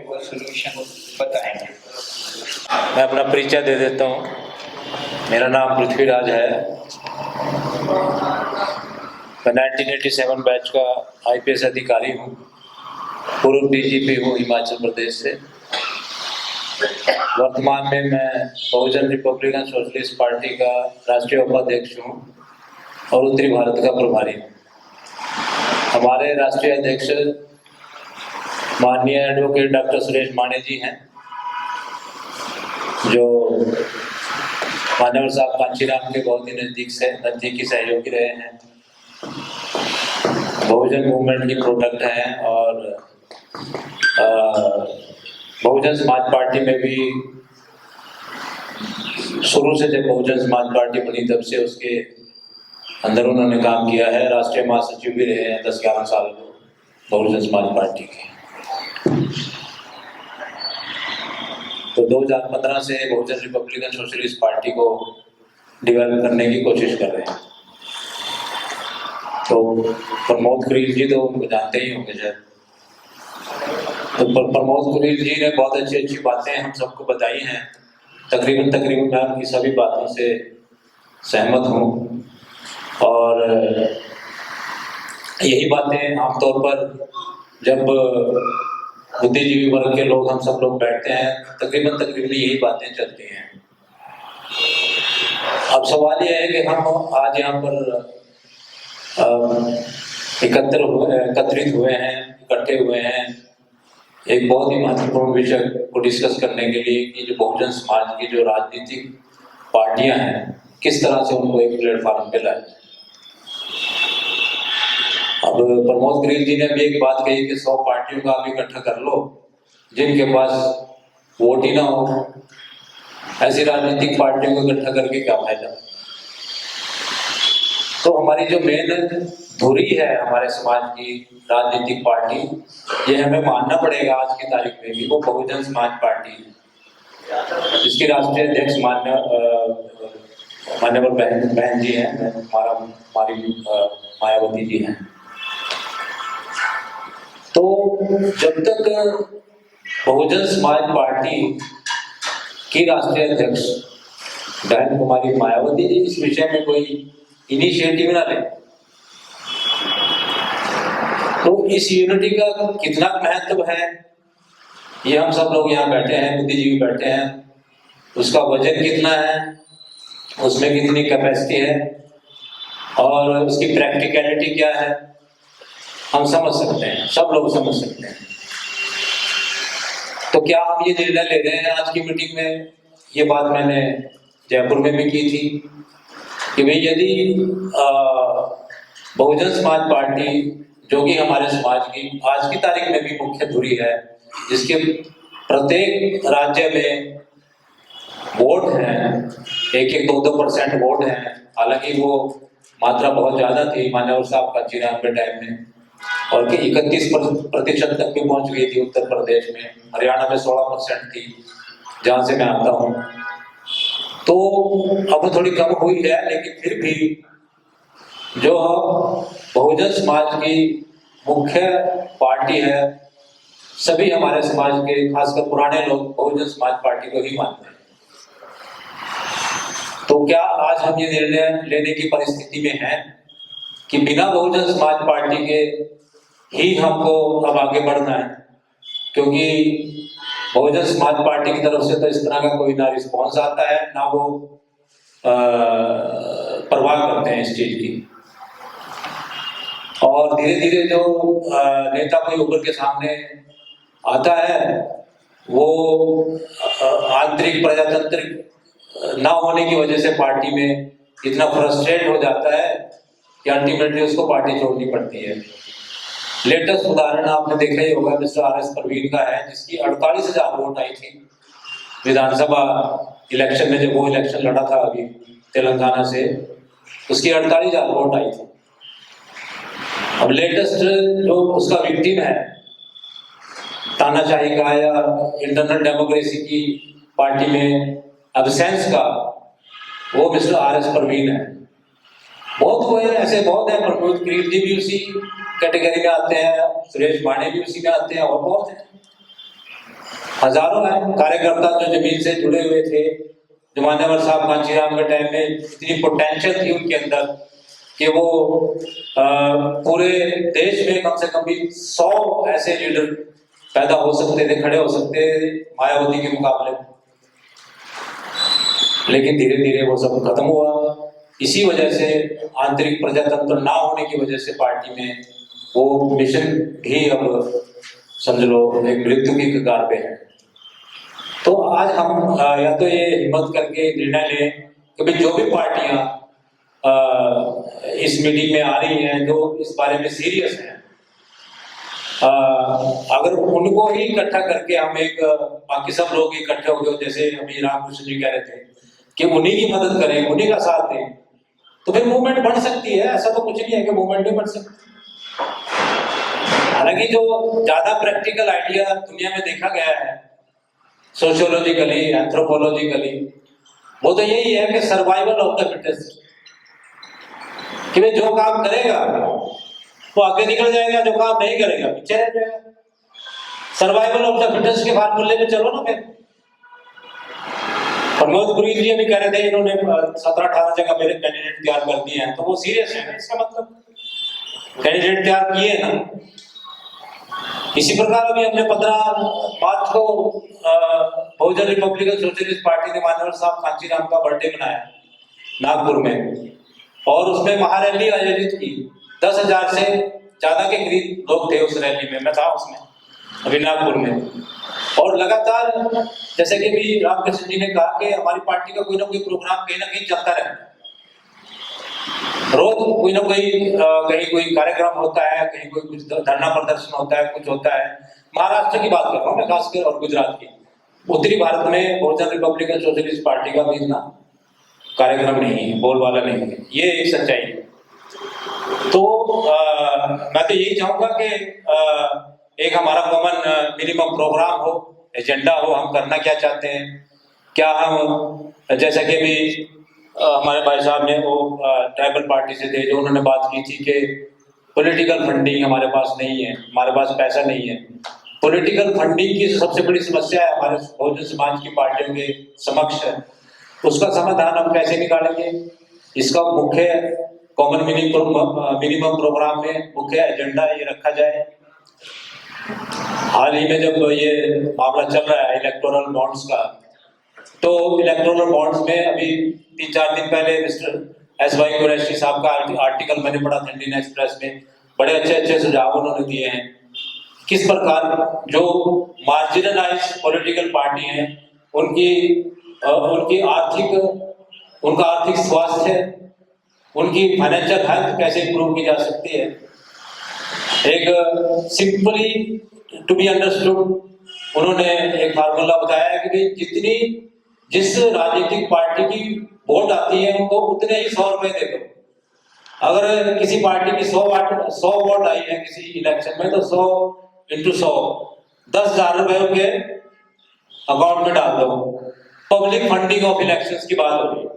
में वो सोल्यूशन बताएंगे। मैं अपना परिचय दे देता हूँ। मेरा नाम पृथ्वीराज है। मैं 1987 बैच का IPS अधिकारी हूँ। पूर्व DGP हूँ हिमाचल प्रदेश से। वर्तमान में मैं बहुजन रिपब्लिकन सोशलिस्ट पार्टी का राष्ट्रीय उपाध्यक्ष हूँ और उत्तरी भारत का प्रभारी हूँ। हमारे राष्ट्रीय अध्यक्ष माननीय एडवोकेट डॉक्टर सुरेश माने जी हैं, जो मान्यवर साहब कांचीराम के बहुत ही नज़दीकी सहयोगी रहे हैं, बहुजन मूवमेंट की प्रोडक्ट हैं और बहुजन समाज पार्टी में भी शुरू से जब बहुजन समाज पार्टी बनी तब से उसके अंदर उन्होंने काम किया है। राष्ट्रीय महासचिव भी रहे हैं 10-11 साल बहुजन समाज पार्टी के। तो 2015 से बहुजन रिपब्लिकन सोशलिस्ट पार्टी को डेवलप करने की कोशिश कर रहे हैं। तो प्रमोद कुरील जी तो उनको जानते ही होंगे शायद। तो प्रमोद कुरील जी ने बहुत अच्छी बातें हम सबको बताई हैं। तकरीबन मैं उनकी सभी बातों से सहमत हूँ और यही बातें आमतौर पर जब बुद्धिजीवी वर्ग के लोग हम सब लोग बैठते हैं तकरीबन यही बातें चलती हैं। अब सवाल यह है कि हम आज यहाँ पर एकत्रित हुए हैं, इकट्ठे हुए हैं एक बहुत ही महत्वपूर्ण विषय को डिस्कस करने के लिए कि जो बहुजन समाज की जो राजनीतिक पार्टियां हैं किस तरह से उनको एक प्लेटफॉर्म पे लाए। अब प्रमोद कुरील जी ने भी एक बात कही कि 100 पार्टियों का आप इकट्ठा कर लो जिनके पास वोट ही ना हो, ऐसी राजनीतिक पार्टियों को इकट्ठा करके क्या फायदा। तो हमारी जो मेन धुरी है हमारे समाज की राजनीतिक पार्टी, ये हमें मानना पड़ेगा आज की तारीख में भी, वो बहुजन समाज पार्टी है जिसकी राष्ट्रीय अध्यक्ष मान्यवर बहन जी हैं, हमारी मायावती जी हैं। तो जब तक बहुजन समाज पार्टी की राष्ट्रीय अध्यक्ष बहन कुमारी मायावती जी इस विषय में कोई इनिशिएटिव ना ले, तो इस यूनिटी का कितना महत्व है ये हम सब लोग यहाँ बैठे हैं, बुद्धिजीवी बैठे हैं, उसका वजन कितना है, उसमें कितनी कैपेसिटी है और उसकी प्रैक्टिकलिटी क्या है, हम समझ सकते हैं, सब लोग समझ सकते हैं। तो क्या हम ये निर्णय ले रहे हैं आज की मीटिंग में, ये बात मैंने जयपुर में भी की थी कि भाई यदि बहुजन समाज पार्टी जो कि हमारे समाज की आज की तारीख में भी मुख्य धुरी है, जिसके प्रत्येक राज्य में वोट हैं, 1-2% वोट हैं, हालांकि वो मात्रा बहुत ज्यादा थी मान्यवर साहब का कांचीराम के टाइम में, और कि 31% तक भी पहुंच गई थी उत्तर प्रदेश में। हरियाणा में 16% थी जहां से मैं आता हूँ। तो अब थोड़ी कम हुई है, लेकिन फिर भी जो बहुजन समाज की मुख्य पार्टी है, सभी हमारे समाज के खासकर पुराने लोग बहुजन समाज पार्टी को ही मानते हैं। तो क्या आज हम ये निर्णय लेने की परिस्थिति में हैं कि बिना बहुजन समाज पार्टी के ही हमको अब आगे बढ़ना है, क्योंकि बहुजन समाज पार्टी की तरफ से तो इस तरह का कोई ना रिस्पॉन्स आता है ना वो परवाह करते हैं इस चीज की। और धीरे धीरे जो नेता कोई उभर के सामने आता है वो आंतरिक प्रजातंत्र ना होने की वजह से पार्टी में इतना फ्रस्ट्रेट हो जाता है कि अल्टीमेटली उसको पार्टी छोड़नी पड़ती है। लेटेस्ट उदाहरण आपने देखा ही होगा मिस्टर RS परवीन का है, जिसकी 48,000 वोट आई थी विधानसभा इलेक्शन में। जब वो इलेक्शन लड़ा था अभी तेलंगाना से, उसकी 48,000 वोट आई थी। अब लेटेस्ट जो उसका विक्टिम है तानाशाही का या इंटरनल डेमोक्रेसी की पार्टी में एब्सेंस का, वो मिस्टर RS परवीन है। बहुत हुए ऐसे, बहुत है। प्रमोद कुरील जी भी उसी कैटेगरी में आते हैं, सुरेश माने भी उसी में आते हैं, और बहुत है। हजारों हैं कार्यकर्ता जो जमीन से जुड़े हुए थे, जो मान्यवर साहब कांचीराम के टाइम में इतनी पोटेंशियल थी उनके अंदर कि वो पूरे देश में कम से कम भी 100 ऐसे लीडर पैदा हो सकते थे, खड़े हो सकते थे मायावती के मुकाबले। लेकिन धीरे धीरे वो सब खत्म हुआ। इसी वजह से आंतरिक प्रजातंत्र ना होने की वजह से पार्टी में वो मिशन भी अब समझ लो एक मृत्यु की कगार पे है। तो आज हम या तो ये हिम्मत करके निर्णय लें कि भाई जो भी पार्टियां इस मीटिंग में आ रही हैं, जो इस बारे में सीरियस हैं, अगर उनको ही इकट्ठा करके हम एक बाकी सब लोग इकट्ठे हो गए, जैसे अभी रामकृष्ण जी कह रहे थे कि उन्हीं की मदद करें, उन्हीं का साथ दें, तो फिर मूवमेंट बढ़ सकती है। ऐसा तो कुछ नहीं है कि मूवमेंट नहीं बढ़ सकती। हालांकि जो ज्यादा प्रैक्टिकल आइडिया दुनिया में देखा गया है सोशियोलॉजिकली, एंथ्रोपोलॉजिकली, वो तो यही है कि सर्वाइवल ऑफ द फिटेस्ट, कि भाई जो काम करेगा वो आगे निकल जाएगा, जो काम नहीं करेगा पीछे रह जाएगा। सर्वाइवल ऑफ द फिटेस्ट के फार्मूले में चलो ना। फिर प्रमोद पुरी जी अभी कह रहे थे इन्होंने 17-18 जगह मेरे कैंडिडेट तैयार कर दिए हैं, तो वो सीरियस है ना, इसका मतलब कैंडिडेट तैयार किए ना। इसी प्रकार अभी हमने 15 मार्च को बहुजन रिपब्लिकन सोशलिस्ट पार्टी ने मान्यवर साहब कांचीराम का बर्थडे मनाया नागपुर में, और उसमें महारैली आयोजित की। 10,000 से ज्यादा के करीब लोग थे उस रैली में, मैं था उसमें अभी नागपुर में। और लगातार जैसे कि भी रामकृष्ण जी ने कहा कि हमारी पार्टी का कोई ना कोई प्रोग्राम कहीं ना कहीं चलता रहता है। रोज कोई ना कोई कहीं कोई कार्यक्रम होता है, कहीं कोई कुछ धरना प्रदर्शन होता है, कुछ होता है। महाराष्ट्र की बात कर रहा हूँ मैं खासकर, और गुजरात की। उत्तरी भारत में बहुजन रिपब्लिकन सोशलिस्ट पार्टी का भी इतना कार्यक्रम नहीं है, बोलबाला नहीं है, ये एक सच्चाई है। तो मैं तो यही चाहूंगा कि एक हमारा कॉमन मिनिमम प्रोग्राम हो, एजेंडा हो, हम करना क्या चाहते हैं। क्या हम जैसे कि भी हमारे भाई साहब ने वो ट्राइबल पार्टी से थे, जो उन्होंने बात की थी कि पॉलिटिकल फंडिंग हमारे पास नहीं है, हमारे पास पैसा नहीं है। पॉलिटिकल फंडिंग की सबसे बड़ी समस्या है हमारे बहुजन समाज की पार्टियों के समक्ष है। उसका समाधान हम कैसे निकालेंगे, इसका मुख्य कॉमन मिनिमम प्रोग्राम में मुख्य एजेंडा ये रखा जाए। हाल ही में जब ये मामला चल रहा है इलेक्टोरल बॉन्ड्स का, तो इलेक्टोरल बॉन्ड्स में अभी 3-4 दिन पहले मिस्टर SY कुरैशी साहब का आर्टिकल मैंने पढ़ा था इंडियन एक्सप्रेस में। बड़े अच्छे अच्छे सुझाव उन्होंने दिए हैं किस प्रकार जो मार्जिनलाइज पॉलिटिकल पार्टी हैं उनकी आर्थिक स्वास्थ्य, उनकी फाइनेंशियल हेल्थ कैसे इंप्रूव की जा सकती है। एक सिंपली टू बी अंडरस्टूड उन्होंने एक फार्मूला बताया कि जिस राजनीतिक पार्टी की वोट आती है उनको उतने ही 100 रुपए दे दो। अगर किसी पार्टी की 100 वोट आई है किसी इलेक्शन में, तो 100 × 100 10,000 रुपए उनके अकाउंट में डाल दो। पब्लिक फंडिंग ऑफ इलेक्शंस की बात हो रही है,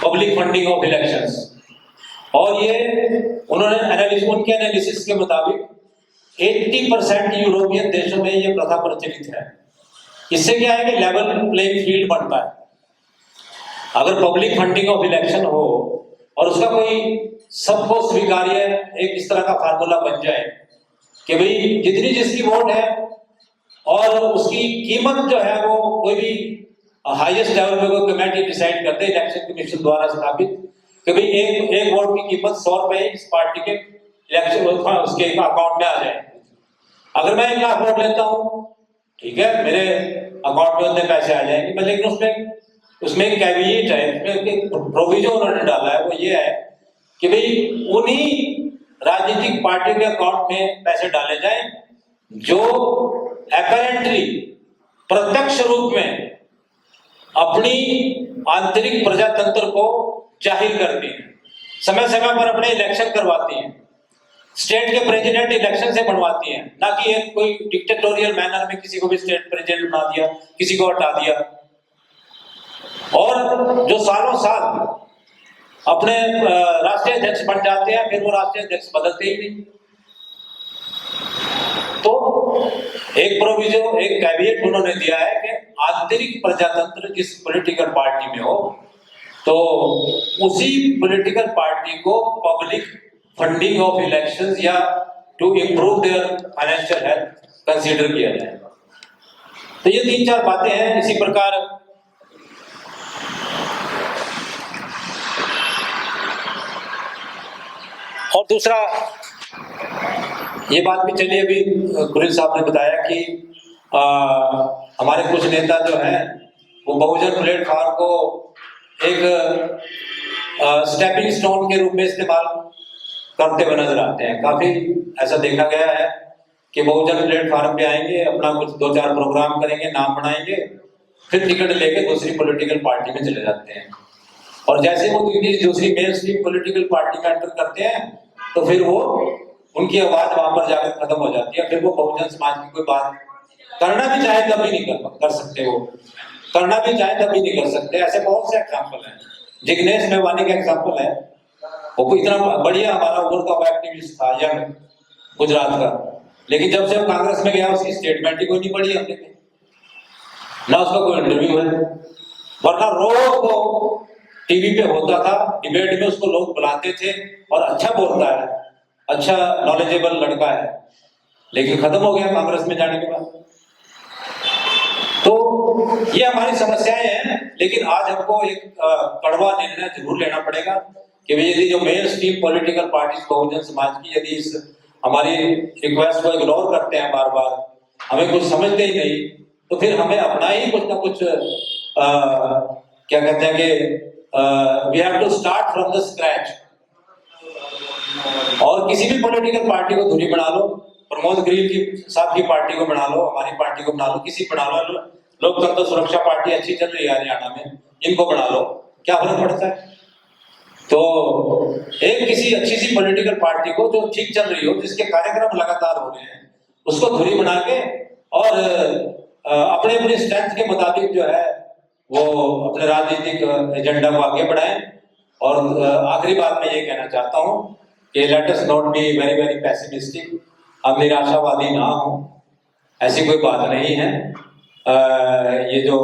पब्लिक फंडिंग ऑफ इलेक्शंस। और ये उन्होंने उनके एनालिसिस के मुताबिक 80% यूरोपियन देशों में ये प्रथा प्रचलित है। इससे क्या है कि लेवल प्लेइंग फील्ड बनता है। अगर पब्लिक फंडिंग ऑफ इलेक्शन हो और उसका कोई सबको स्वीकार्य एक इस तरह का फार्मूला बन जाए कि भाई जितनी जिसकी वोट है और उसकी कीमत जो है वो कोई भी हाईएस्ट लेवल पे कोई कमेटी डिसाइड करते हैं इलेक्शन कमीशन द्वारा स्थापित कि भाई एक वोट की कीमत 100 रुपए इस पार्टी के इलेक्शन उसके अकाउंट में आ जाए। अगर मैं 1 लाख वोट लेता हूँ, ठीक है, मेरे अकाउंट में उतने पैसे आ जाएंगे, लेकिन उसमें एक कैविएट है, उसमें प्रोविजन उन्होंने डाला है, वो ये है कि भाई उन्हीं राजनीतिक पार्टी के अकाउंट में पैसे डाले जाएं जो अपैरेंटली प्रत्यक्ष रूप में अपनी आंतरिक प्रजातंत्र को जाहिर करती है, समय समय पर अपने इलेक्शन करवाती हैं, स्टेट के प्रेसिडेंट इलेक्शन से बनवाती हैं, ना कि एक कोई डिक्टेटोरियल मैनर में किसी को भी स्टेट प्रेसिडेंट बना दिया, किसी को हटा दिया। और जो सालों साल अपने राष्ट्रीय अध्यक्ष बन जाते हैं, फिर वो राष्ट्रीय अध्यक्ष बदलते ही नहीं। तो एक प्रोविजन, एक कैविएट उन्होंने दिया है कि आंतरिक प्रजातंत्र जिस पॉलिटिकल पार्टी में हो तो उसी पॉलिटिकल पार्टी को पब्लिक फंडिंग ऑफ इलेक्शंस या to improve their financial health consider किया जाएगा। तो ये 3-4 बातें हैं। इसी प्रकार और दूसरा ये बात भी चली, अभी कुरिल साहब ने बताया कि हमारे कुछ नेता जो हैं वो बहुजन प्लेटफॉर्म को एक स्टेपिंग स्टोन के रूप में इस्तेमाल करते हुए नजर आते हैं। काफी ऐसा देखा गया है कि बहुजन प्लेटफॉर्म पे आएंगे, अपना कुछ 2-4 प्रोग्राम करेंगे, नाम बनाएंगे, फिर टिकट लेके दूसरी पॉलिटिकल पार्टी में चले जाते हैं। और जैसे वो दूसरी मेन स्ट्रीम पॉलिटिकल पार्टी में एंटर करते हैं तो फिर वो उनकी आवाज वहां पर जाकर खत्म हो जाती है। फिर वो बहुजन समाज की कोई बात करना भी चाहे तब भी नहीं कर सकते, वो करना भी चाहे तब भी नहीं कर सकते। ऐसे बहुत से एग्जाम्पल हैं। जिग्नेश मेवानी का एग्जाम्पल है, वो इतना बढ़िया हमारा उभरता हुआ एक्टिविस्ट था यंग गुजरात का, लेकिन जब से वो कांग्रेस में गया उसकी स्टेटमेंट ही कोई नहीं पढ़ी हमने, ना उसका कोई इंटरव्यू है। वरना रोज वो टीवी पे होता था, डिबेट में उसको लोग बुलाते थे और अच्छा बोलता है, अच्छा नॉलेजेबल लड़का है, लेकिन खत्म हो गया कांग्रेस में जाने के बाद। तो ये हमारी समस्याएं हैं। लेकिन आज हमको एक कड़वा निर्णय जरूर लेना पड़ेगा कि यदि जो main stream political parties Bahujan Samaj की यदि इस हमारी रिक्वेस्ट को इग्नोर करते हैं, बार बार हमें कुछ समझते ही नहीं, तो फिर हमें अपना ही कुछ ना कुछ क्या कहते हैं कि we have to start from the scratch. और किसी भी पॉलिटिकल पार्टी को धुरी बना लो, प्रमोद ग्रील की साहब की पार्टी को बना लो, हमारी पार्टी को बना लो, किसी बना लो, लोकतंत्र सुरक्षा पार्टी अच्छी चल रही है हरियाणा में, इनको बना लो, क्या फर्क पड़ता है। तो एक किसी अच्छी सी पॉलिटिकल पार्टी को जो ठीक चल रही हो, जिसके कार्यक्रम लगातार हो रहे हैं, उसको धुरी बना के और अपने अपने स्ट्रेंथ के मुताबिक जो है वो अपने राजनीतिक एजेंडा को आगे बढ़ाएं। और आखिरी बात मैं ये कहना चाहता हूँ कि let us not be very very pessimistic, हम निराशावादी ना हो, ऐसी कोई बात नहीं है। ये जो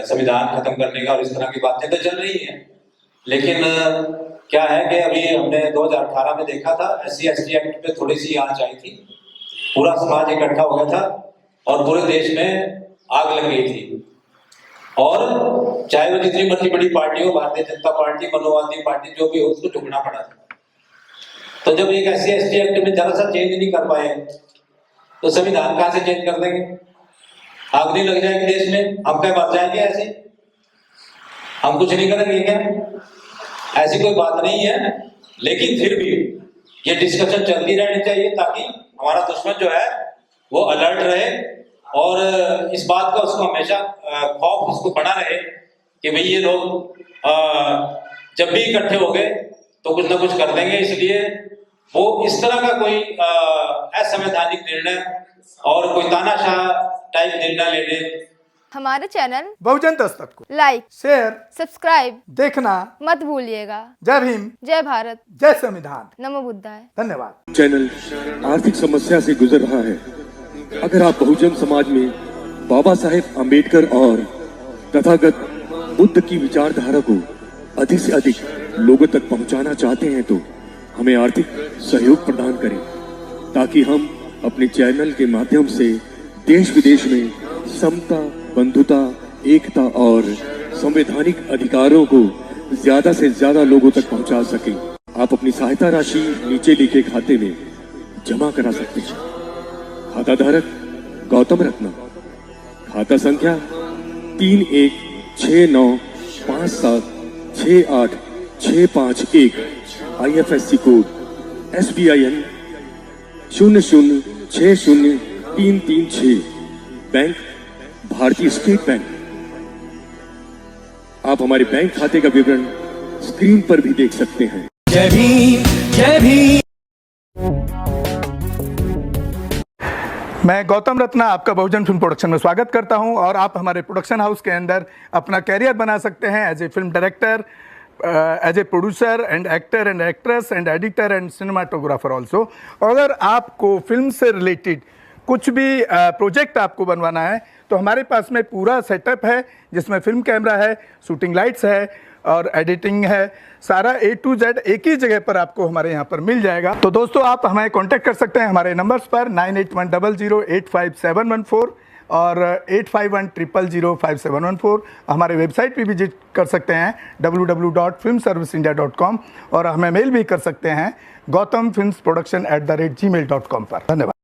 संविधान खत्म करने का और इस तरह की बातें तो चल रही हैं, लेकिन क्या है कि अभी हमने 2018 में देखा था SC/ST एक्ट पे थोड़ी सी आंच आई थी, पूरा समाज इकट्ठा हो गया था और पूरे देश में आग लग गई थी। और चाहे वो जितनी मर्जी बड़ी पार्टी हो, भारतीय जनता पार्टी, मनोवादी पार्टी, जो भी हो, उसको झुकना पड़ा था। तो जब एक SC/ST एक्ट में जरा सा चेंज नहीं कर पाए तो संविधान कहां से चेंज कर देंगे? आग नहीं लग जाएगी देश में, हम क्या मर जाएंगे ऐसे? हम कुछ नहीं करेंगे क्या? ऐसी कोई बात नहीं है। लेकिन फिर भी ये डिस्कशन चलती रहनी चाहिए ताकि हमारा दुश्मन जो है वो अलर्ट रहे और इस बात का उसको हमेशा खौफ उसको बना रहे कि भाई ये लोग जब भी इकट्ठे हो गए तो कुछ ना कुछ कर देंगे। इसलिए वो इस तरह का कोई असंवैधानिक निर्णय और कोई तानाशाह टाइप निर्णय लेने। हमारे चैनल बहुजन दस्तक को लाइक, शेयर, सब्सक्राइब देखना मत भूलिएगा। जय भीम, जय भारत, जय संविधान, नमो बुद्धाय। धन्यवाद। चैनल आर्थिक समस्या से गुजर रहा है। अगर आप बहुजन समाज में बाबा साहेब अम्बेडकर और तथागत बुद्ध की विचारधारा को अधिक से अधिक लोगों तक पहुंचाना चाहते हैं तो हमें आर्थिक सहयोग प्रदान करें ताकि हम अपने चैनल के माध्यम से देश विदेश में समता, बंधुता, एकता और संवैधानिक अधिकारों को ज्यादा से ज्यादा लोगों तक पहुंचा सकें। आप अपनी सहायता राशि नीचे लिखे खाते में जमा करा सकते हैं। खाता धारक गौतम रत्ना, खाता संख्या 3169576865 IFSC कोड SBIN 0060336, बैंक भारतीय स्टेट बैंक। आप हमारे बैंक खाते का विवरण स्क्रीन पर भी देख सकते हैं। जय भीम, जय भीम। मैं गौतम रत्ना आपका बहुजन फिल्म प्रोडक्शन में स्वागत करता हूं और आप हमारे प्रोडक्शन हाउस के अंदर अपना कैरियर बना सकते हैं as a film director, as a producer and actor and actress and editor and cinematographer also. अगर आपको फिल्म से रिलेटेड कुछ भी प्रोजेक्ट आपको बनवाना है तो हमारे पास में पूरा सेटअप है, जिसमें फिल्म कैमरा है, शूटिंग लाइट्स है और एडिटिंग है। सारा A to Z एक ही जगह पर आपको हमारे यहाँ पर मिल जाएगा। तो दोस्तों आप हमें कांटेक्ट कर सकते हैं हमारे नंबर्स पर 9810085714 और 8510005714। हमारे वेबसाइट पे विजिट कर सकते हैं www.filmserviceindia.com और हमें मेल भी कर सकते हैं gautamfilmsproduction@gmail.com पर। धन्यवाद।